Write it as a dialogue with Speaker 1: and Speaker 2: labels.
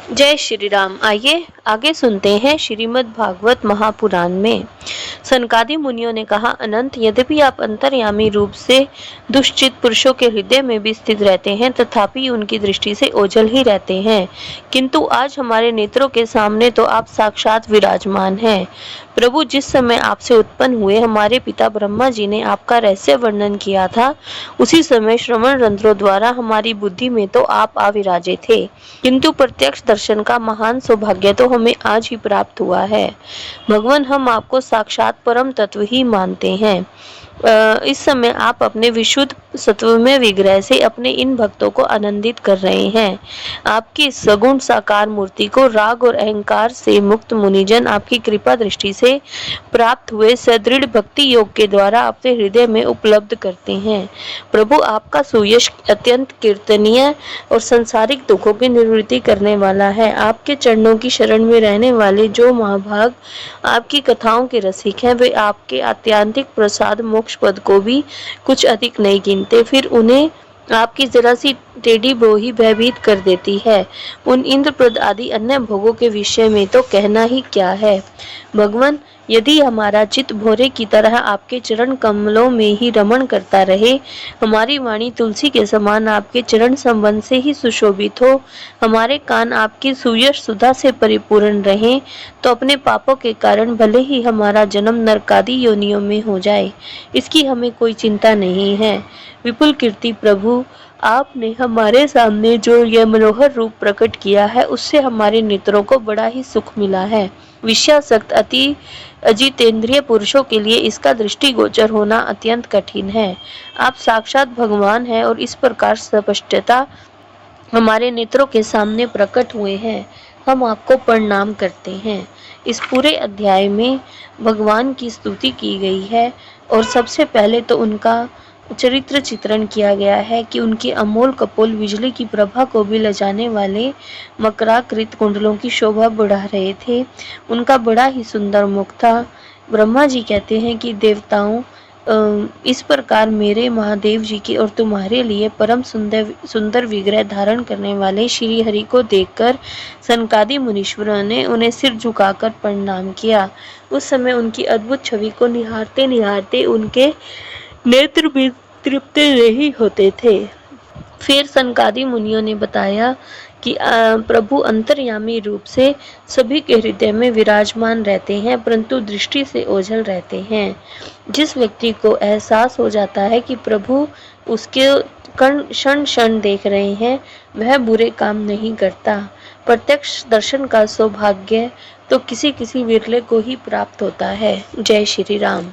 Speaker 1: जय श्री राम। आइए आगे सुनते हैं श्रीमद् भागवत महापुराण में। सनकादि मुनियों ने कहा, अनंत, यद्यपि आप अंतर्यामी रूप से दुष्चित पुरुषों के हृदय में भी स्थित रहते हैं, तथापि उनकी दृष्टि से ओझल ही रहते हैं। किंतु आज हमारे नेत्रों के सामने तो आप साक्षात विराजमान हैं। प्रभु, जिस समय आपसे उत्पन्न हुए हमारे पिता ब्रह्मा जी ने आपका रहस्य वर्णन किया था, उसी समय श्रवण रंध्रों द्वारा हमारी बुद्धि में तो आप आविराजे थे, किंतु प्रत्यक्ष दर्शन का महान सौभाग्य तो हमें आज ही प्राप्त हुआ है। भगवान, हम आपको साक्षात परम तत्व ही मानते हैं। इस समय आप अपने विशुद्ध सत्वमय विग्रह से अपने इन भक्तों को आनंदित कर रहे हैं। आपकी सगुण साकार मूर्ति को राग और अहंकार से मुक्त मुनिजन आपकी कृपा दृष्टि से प्राप्त हुए सदृढ़ भक्ति योग के द्वारा अपने हृदय में उपलब्ध करते हैं। प्रभु, आपका सुयश अत्यंत कीर्तनीय और संसारिक दुखों की निवृत्ति करने वाला है। आपके चरणों की शरण में रहने वाले जो महाभाग आपकी कथाओं के रसिक हैं, वे आपके आत्यांतिक प्रसाद मोक्ष पद को भी कुछ अधिक नहीं गिनते, फिर उन्हें आपकी जरा सी टेढ़ी ब्रोही भयभीत कर देती है। उन इंद्रप्रद आदि अन्य भोगों के विषय में तो कहना ही क्या है। भगवान, यदि हमारा चित्त भोरे की तरह आपके चरण कमलों में ही रमण करता रहे, हमारी वाणी तुलसी के समान आपके चरण संबंध से ही सुशोभित हो, हमारे कान आपकी सुयश सुधा से परिपूर्ण रहें, तो अपने पापों के कारण भले ही हमारा जन्म नरकादि योनियों में हो जाए, इसकी हमें कोई चिंता नहीं है। विपुल कीर्ति प्रभु, आपने हमारे सामने जो यह मनोहर रूप प्रकट किया है, उससे हमारे नेत्रों को बड़ा ही सुख मिला है। विषयासक्त अति अजितेंद्रिय पुरुषों के लिए इसका दृष्टिगोचर होना अत्यंत कठिन है। आप साक्षात भगवान हैं और इस प्रकार स्पष्टता हमारे नेत्रों के सामने प्रकट हुए हैं। हम आपको प्रणाम करते हैं। इस पूरे अध्याय में भगवान की स्तुति की गई है और सबसे पहले तो उनका चरित्र चित्रण किया गया है कि उनके अमोल कपोल बिजली की प्रभा को भी लजाने वाले मकराकृत कुंडलों की शोभा बढ़ा रहे थे। उनका बड़ा ही सुंदर मुख था। ब्रह्मा जी कहते हैं कि देवताओं, इस प्रकार मेरे महादेव जी की और तुम्हारे लिए परम सुंदर विग्रह धारण करने वाले श्री हरि को देखकर सनकादि मुनीश्वरों ने उन्हें सिर झुकाकर प्रणाम किया। उस समय उनकी अद्भुत छवि को निहारते निहारते उनके नेत्र भी तृप्त नहीं होते थे। फिर सनकादि मुनियों ने बताया कि प्रभु अंतर्यामी रूप से सभी के हृदय में विराजमान रहते हैं, परंतु दृष्टि से ओझल रहते हैं। जिस व्यक्ति को एहसास हो जाता है कि प्रभु उसके क्षण क्षण देख रहे हैं, वह बुरे काम नहीं करता। प्रत्यक्ष दर्शन का सौभाग्य तो किसी किसी विरले को ही प्राप्त होता है। जय श्री राम।